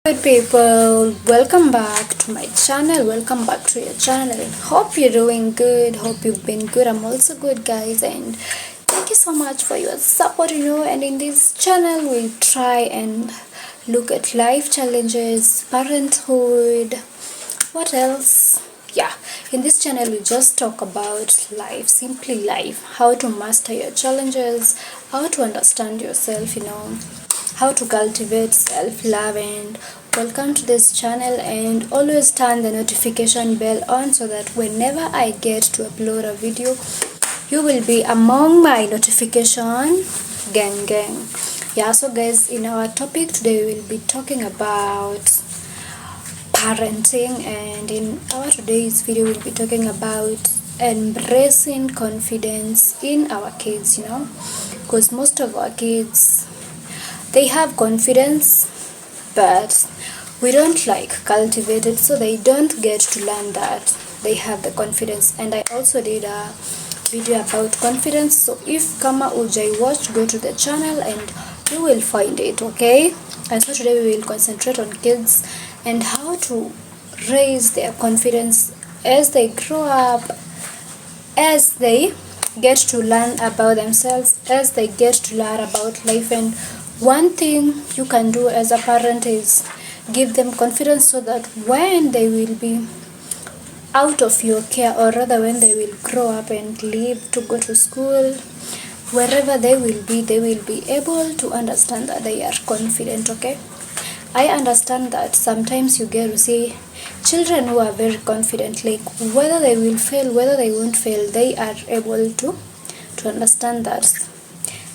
Good people, welcome back to my channel. Welcome back to your channel. Hope you're doing good. Hope you've been good. I'm also good, guys, and thank you so much for your support. And in this channel we try and look at life challenges, parenthood, what else. Yeah, in this channel we just talk about life, simply life, how to master your challenges, how to understand yourself, how to cultivate self-love. And welcome to this channel, and always turn the notification bell on so that whenever I get to upload a video, you will be among my notification gang. Yeah, so guys, in our topic today we will be talking about parenting, and in our today's video we'll be talking about embracing confidence in our kids, because most of our kids, they have confidence, but we don't cultivate it, so they don't get to learn that they have the confidence. And I also did a video about confidence, so if kama ujai watch, go to the channel and you will find it. Okay, and so today we will concentrate on kids and how to raise their confidence as they grow up, as they get to learn about themselves, as they get to learn about life. And one thing you can do as a parent is give them confidence, so that when they will be out of your care, or rather when they will grow up and leave to go to school, wherever they will be able to understand that they are confident. Okay, I understand that sometimes you get to see children who are very confident, like whether they will fail, whether they won't fail, they are able to understand that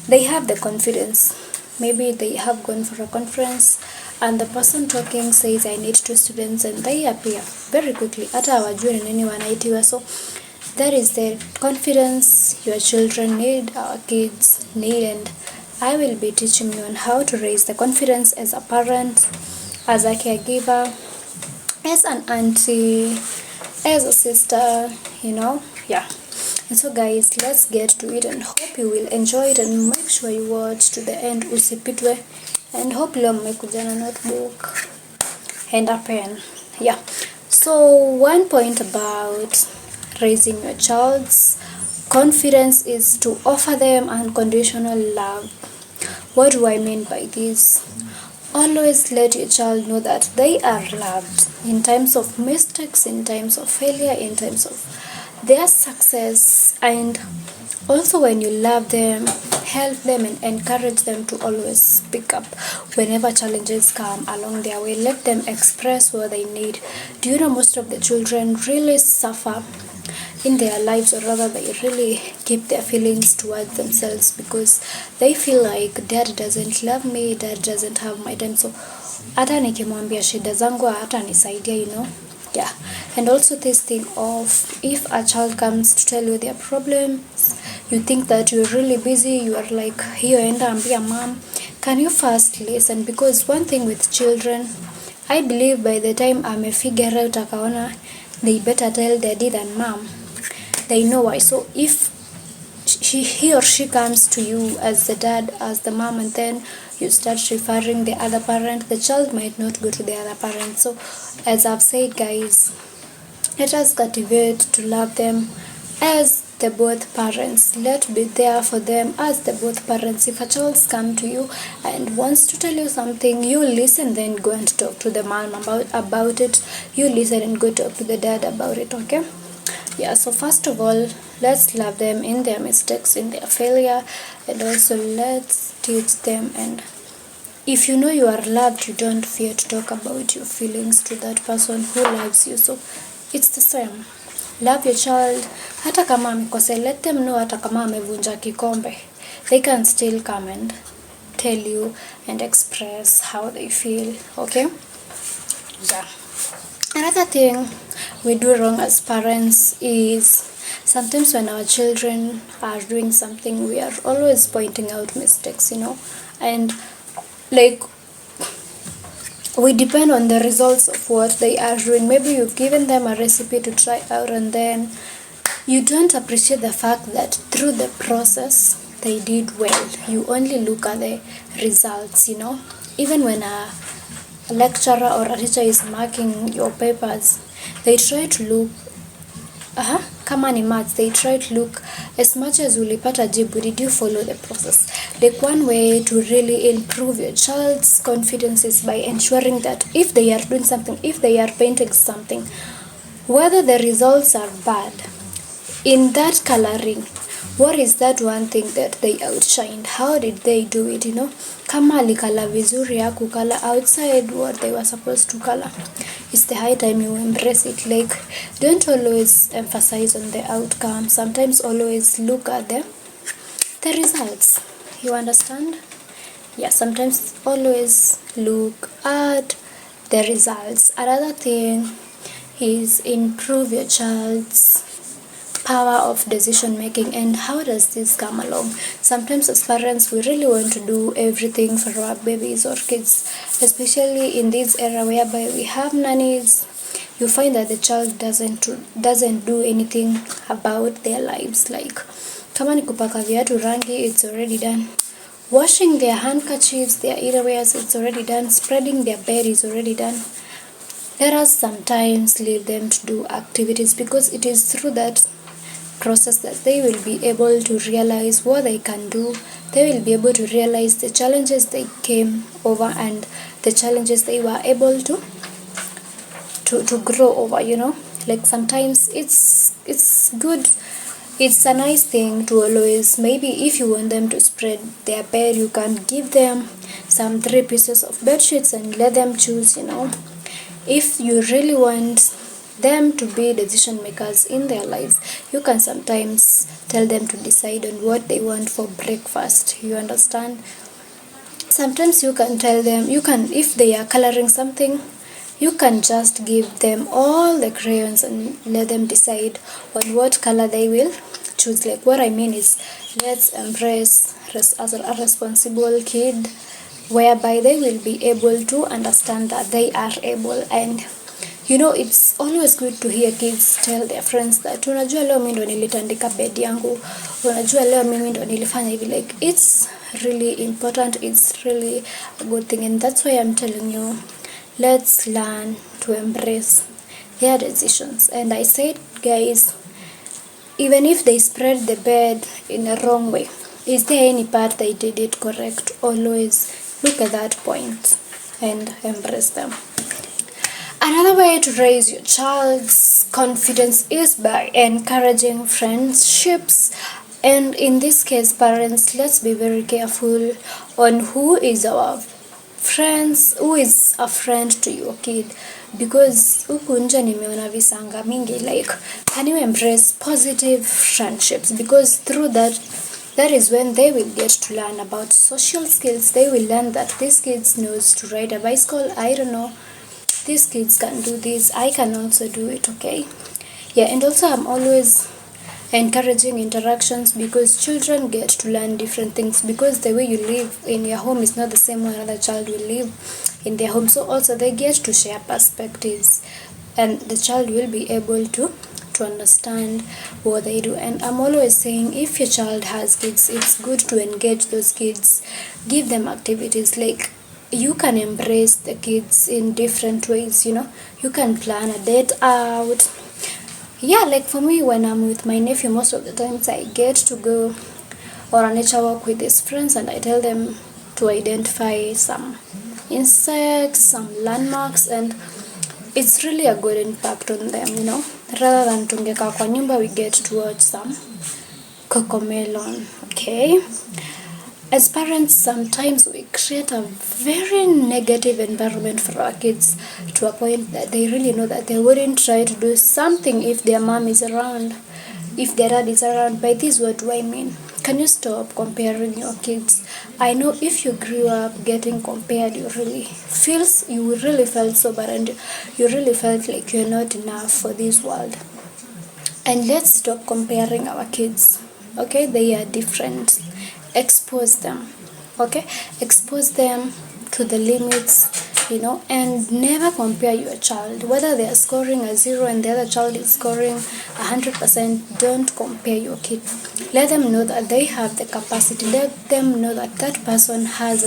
they have the confidence. Maybe they have gone for a conference and the person talking says I need 2 students, and they appear very quickly hata hawajui ni nini wanaitiwa. So that is the confidence your children need, our kids need, and I will be teaching you on how to raise the confidence as a parent, as a caregiver, as an auntie, as a sister, yeah. And so guys, let's get to it, and hope you will enjoy it, and make sure you watch to the end, usipitwe. And hope leo mmekuja na notebook and a pen. Yeah, so one point about raising your child's confidence is to offer them unconditional love. What do I mean by this? Always let your child know that they are loved in times of mistakes, in times of failure, in times of their success. And also when you love them, help them and encourage them to always speak up whenever challenges come along their way. Let them express what they need. Do you know most of the children really suffer in their lives, or rather they really keep their feelings towards themselves because they feel like dad doesn't love me, dad doesn't have my time, so hata nikimwambia shida zangu hata nisaidia. Yeah. And also this thing of, if a child comes to tell you their problems, you think that you're really busy, you are like, hiyo enda ambia mom, can you first listen? Because one thing with children, I believe by the time figure out akaona they better tell daddy than mom, they know why. So if he or she comes to you as the dad, as the mom, and then you start referring the other parent, the child might not go to the other parent. So as I've said, guys, let us cultivate to love them as the both parents. Let's be there for them as the both parents. If a child comes to you and wants to tell you something, you listen, then go and talk to the mom about it. You listen and go talk to the dad about it. Okay, yeah. So first of all, let's love them in their mistakes, in their failure, and also let's teach them. And if you know you are loved, you don't fear to talk about your feelings to that person who loves you. So it's the same. Love your child hata kama amekosea. Let them know hata kama amevunja kikombe, they can still come and tell you and express how they feel. Okay, yeah. Another thing we do wrong as parents is sometimes when our children are doing something, we are always pointing out mistakes, and like we depend on the results of what they are doing. Maybe you've given them a recipe to try out, and then you don't appreciate the fact that through the process they did well. You only look at the results. Even when lecturer or a teacher is marking your papers, they try to look kama ni maths, they try to look as much as ulipata jibu, did you follow the process? Like one way to really improve your child's confidence is by ensuring that if they are doing something, if they are painting something, whether the results are bad, in that coloring, what is that one thing that they outshined? How did they do it, Kama alikala vizuri ya kukala outside what they were supposed to color. It's the high time you embrace it. Like, don't always emphasize on the outcome. Sometimes always look at the results. You understand? Yeah, sometimes always look at the results. Another thing is improve your child's power of decision making. And how does this come along? Sometimes as parents, we really want to do everything for our babies or kids, especially in this era whereby we have nannies. You find that the child doesn't do anything about their lives. Like, kama ni kupaka viatu rangi, it's already done. Washing their handkerchiefs, their earwears, it's already done. Spreading their bed is already done. Let us sometimes leave them to do activities, because it is through that process that they will be able to realize what they can do. They will be able to realize the challenges they came over and the challenges they were able to grow over. Like sometimes it's good, it's a nice thing to always, maybe if you want them to spread their bed, you can give them some 3 pieces of bed sheets and let them choose. If you really want them to be decision makers in their lives, you can sometimes tell them to decide on what they want for breakfast. You understand? Sometimes you can tell them, if they are coloring something, you can just give them all the crayons and let them decide on what color they will choose. Like, what I mean is, let's embrace as a responsible kid, whereby they will be able to understand that they are able. And it's always good to hear kids tell their friends that, unajua leo mimi ndo nilitandika bed yangu, unajua leo mimi ndo nilifanya hivi. Like, it's really important, it's really a good thing. And that's why I'm telling you, let's learn to embrace their decisions. And I said, guys, even if they spread the bed in a wrong way, is there any part they did it correct? Always look at that point and embrace them. Another way to raise your child's confidence is by encouraging friendships. And in this case, parents, let's be very careful on who is our friends, who is a friend to your kid, because huku nje nimeona visanga mingi. Like, can you embrace positive friendships? Because through that is when they will get to learn about social skills. They will learn that these kids knows to ride a bicycle. I don't know, these kids can do this, I can also do it. Okay, yeah. And also, I'm always encouraging interactions, because children get to learn different things, because the way you live in your home is not the same way another child will live in their home. So also they get to share perspectives, and the child will be able to understand what they do. And I'm always saying, if your child has kids, it's good to engage those kids, give them activities. Like, you can embrace the kids in different ways. You can plan a date out. Yeah, like for me, when I'm with my nephew, most of the times I get to go on a nature walk with his friends, and I tell them to identify some insects, some landmarks, and it's really a good impact on them. Rather than tungeka kwa nyumba, we get to watch some cocomelon. Okay, as parents, sometimes we create a very negative environment for our kids, to a point that they really know that they wouldn't try to do something if their mom is around, if their dad is around. By this, what do I mean? Can you stop comparing your kids? I know if you grew up getting compared, you really felt so bad, and you really felt like you're not enough for this world. And let's stop comparing our kids. Okay, they are different. Expose them. Okay, expose them to the limits, and never compare your child, whether they are scoring a 0 and the other child is scoring 100%. Don't compare your kid. Let them know that they have the capacity. Let them know that that person has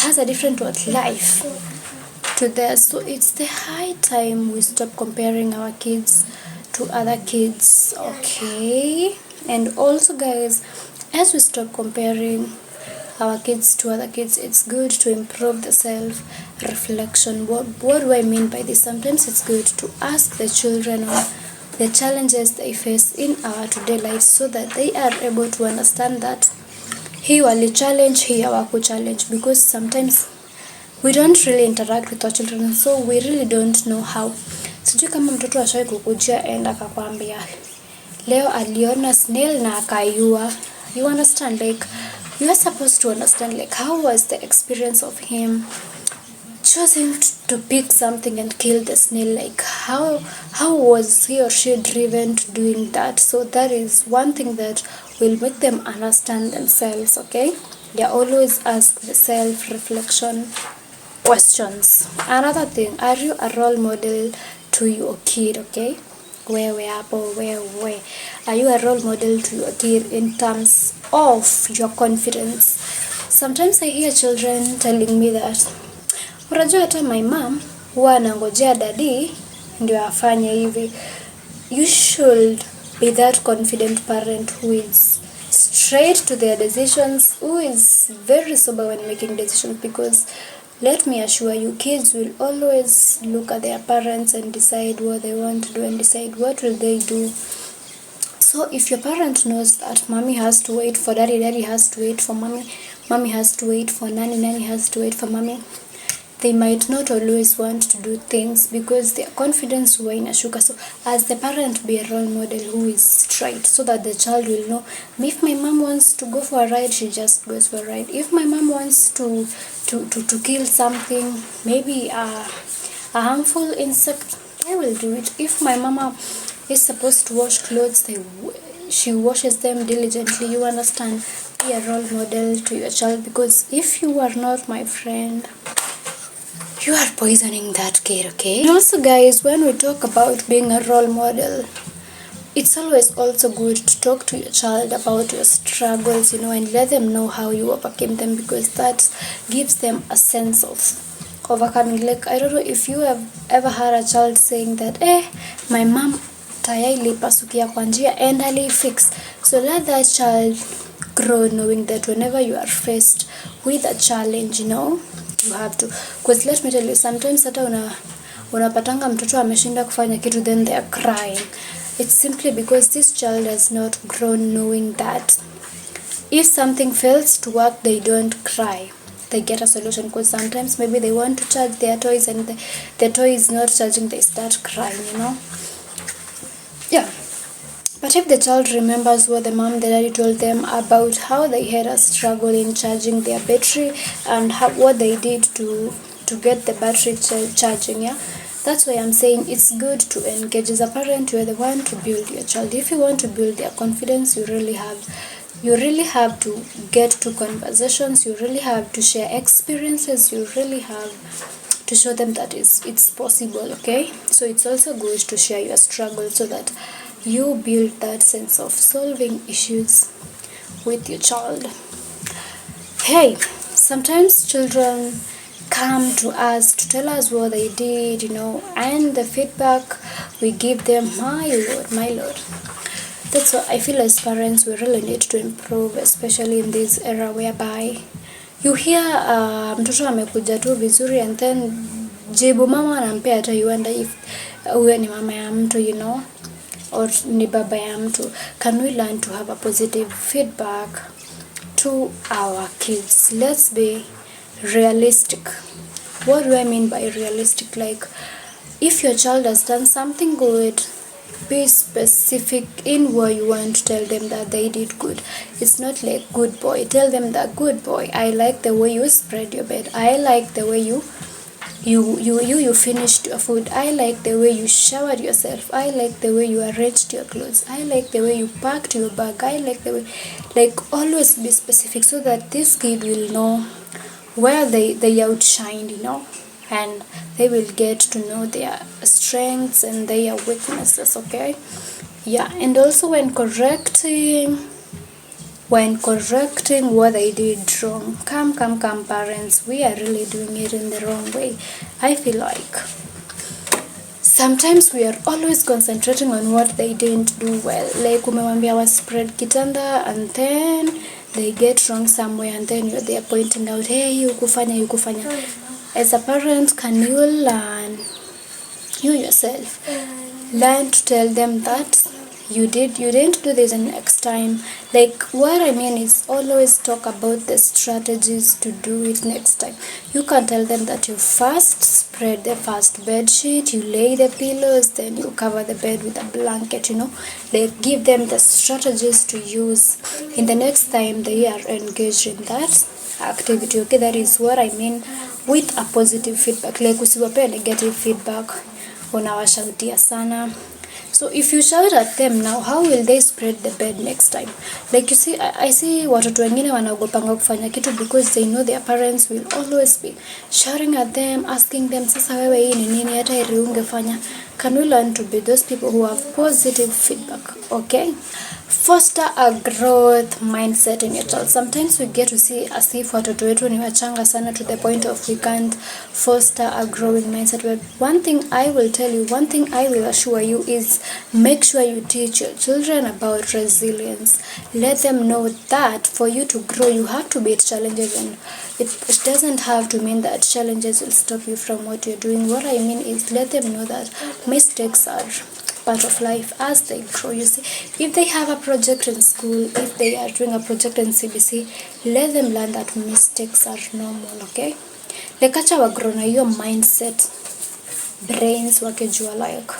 has a different life to theirs. So it's the high time we stop comparing our kids to other kids, okay? And also, guys, as we stop comparing our kids to other kids, it's good to improve the self-reflection. What do I mean by this? Sometimes it's good to ask the children on the challenges they face in our today lives, so that they are able to understand that hii wali challenge, hii hawaku challenge, because sometimes we don't really interact with our children, so we really don't know how. Sijui kama mtoto ashawai kukujia enda akakwambia leo aliona snail na akaiua. You understand? Like, you are supposed to understand, like, how was the experience of him choosing to pick something and kill the snail. Like, how was he or she driven to doing that? So that is one thing that will make them understand themselves, okay? Yeah, always ask the self-reflection questions. Another thing, are you a role model to your kid, okay? Where are you a role model to your kid in terms of your confidence? Sometimes I hear children telling me that, unajua hata my mom huwa anangojea daddy ndio afanye hivi. You should be that confident parent who is straight to their decisions, who is very sober when making decisions, because let me assure you, kids will always look at their parents and decide what they want to do and decide what will they do. So if your parent knows that mommy has to wait for daddy, daddy has to wait for mommy, mommy has to wait for nanny, nanny has to wait for mommy, they might not always want to do things because their confidence huwa inashuka. So as the parent, be a role model who is straight, so that the child will know, if my mom wants to go for a ride, she just goes for a ride. If my mom wants to kill something, maybe a harmful insect, I will do it. If my mama is supposed to wash clothes, she washes them diligently. You understand? Be a role model to your child, because if you are not, my friend, you are poisoning that kid, okay? And also, guys, when we talk about being a role model, it's always also good to talk to your child about your struggles, and let them know how you overcame them, because that gives them a sense of overcoming. Like, I don't know if you have ever heard a child saying that, my mom taya ilipasukia kwa njia and alifix. So let that child grow knowing that whenever you are faced with a challenge, you have to, because let me tell you, sometimes hata unapatanga mtoto ameshinda kufanya kitu, then they are crying. It's simply because this child has not grown knowing that if something fails to work, they don't cry, they get a solution. Because sometimes maybe they want to charge their toys and the toy is not charging, they start crying, yeah. But if the child remembers what the mom, the daddy told them about how they had a struggle in charging their battery and what they did to get the battery charging, yeah, that's why I'm saying it's good to engage. As a parent, you're the one to build your child. If you want to build their confidence, you really have to get to conversations, you really have to share experiences, you really have to show them that it's possible, okay? So it's also good to share your struggle, so that you build that sense of solving issues with your child. Hey, sometimes children come to us to tell us what they did, and the feedback we give them, my lord. That's what I feel as parents we really need to improve, especially in this era whereby you hear mtoto amekuja tu vizuri and then jibu mama anampea hata you wonder if huyo ni mama ya mtu, or ni baba ya mtu. Can we learn to have a positive feedback to our kids? Let's be realistic. What do I mean by realistic? Like, if your child has done something good, be specific in what you want to tell them that they did good. It's not like good boy. Tell them that, good boy, I like the way you spread your bed. I like the way you finished your food. I like the way you showered yourself. I like the way you arranged your clothes. I like the way you packed your bag. I like the way, like, always be specific, so that this kid will know where they outshined, and they will get to know their strengths and their weaknesses, okay? Yeah. And also, when correcting when correcting what they did wrong. Come parents, we are really doing it in the wrong way. I feel like sometimes we are always concentrating on what they didn't do well. Like umewambia wa spread kitanda and then they get wrong somewhere and then you're there pointing out, hey, yukufanya. As a parent, can you learn, you yourself, learn to tell them that you didn't do this and next time. Like what I mean is always talk about the strategies to do it next time. You can tell them that you first spread the first bed sheet, you lay the pillows, then you cover the bed with a blanket, like give them the strategies to use in the next time they are engaged in that activity. Okay, that is what I mean with a positive feedback. Like usiwape negative feedback, unawashautia sana. So if you shout at them now, how will they spread the bed next time? Like you see, I see watoto wengine wanagopanga kufanya kitu because they know their parents will always be shouting at them, asking them, sasa wewe hii ni nini, hata heri ungefanya. Can we learn to be those people who have positive feedback, okay? Foster a growth mindset in your child. Sometimes we get to see as if watoto wetu ni wachanga sana to the point of we can't foster a growing mindset. But one thing I will tell you, one thing I will assure you is make sure you teach your children about resilience. Let them know that for you to grow, you have to beat challenges, and it doesn't have to mean that challenges will stop you from what you're doing. What I mean is let them know that mistakes are part of life as they grow. You see, if they have a project in school, if they are doing a project in CBC, let them learn that mistakes are normal, okay? Like acha wagrow na hiyo mindset, brains wakijua like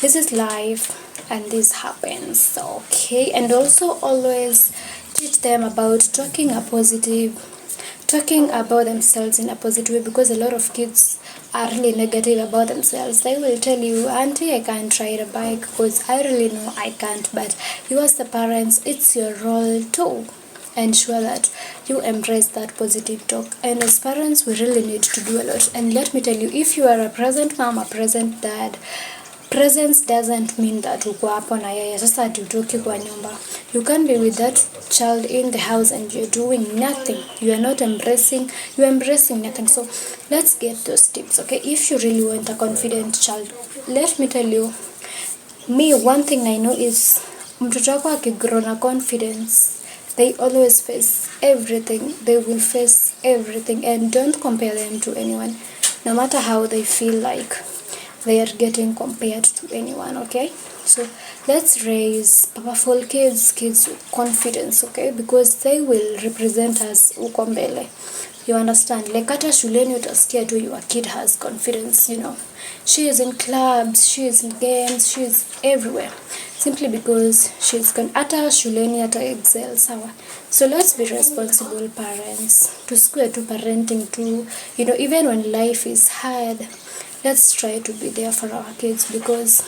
this is life and this happens, okay? And also always teach them about talking about themselves in a positive way, because a lot of kids are really negative about themselves. They will tell you, auntie, I can't ride a bike because I really know I can't. But you as the parents, it's your role to ensure that you embrace that positive talk. And as parents, we really need to do a lot. And let me tell you, if you are a present mom, a present dad, presence doesn't mean that uko hapo na yeye sasa atutoki kwa nyumba. You can be with that child in the house and you're doing nothing. You're embracing nothing. So let's get those tips, okay? If you really want a confident child, let me tell you, one thing I know is mtoto wako akigrow na confidence, they always face everything. They will face everything, and don't compare them to anyone, no matter how they feel like they are getting compared to anyone, okay? So let's raise powerful kids with confidence, okay? Because they will represent us uko mbele. You understand? Like hata shuleni utasikia tu your kid has confidence, She is in clubs, she is in games, she is everywhere. Simply because she's hata shuleni hata excel, sawa? So let's be responsible parents. Tusikue tu parenting too, even when life is hard. Let's try to be there for our kids, because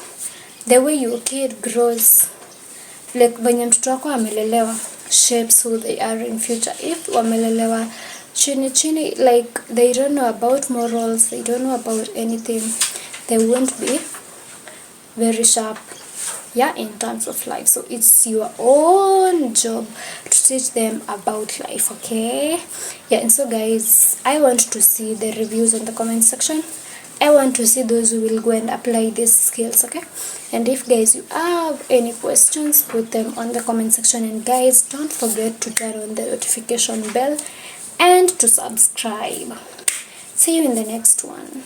the way your kid grows, like venye mtoto wako amelelewa, shapes who they are in future. If wamelelewa chini, like they don't know about morals, they don't know about anything, they won't be very sharp, in terms of life. So it's your own job to teach them about life, okay? And so guys, I want to see the reviews in the comment section. I want to see those who will go and apply these skills, okay? And if guys you have any questions, put them on the comment section. And guys, don't forget to turn on the notification bell and to subscribe. See you in the next one.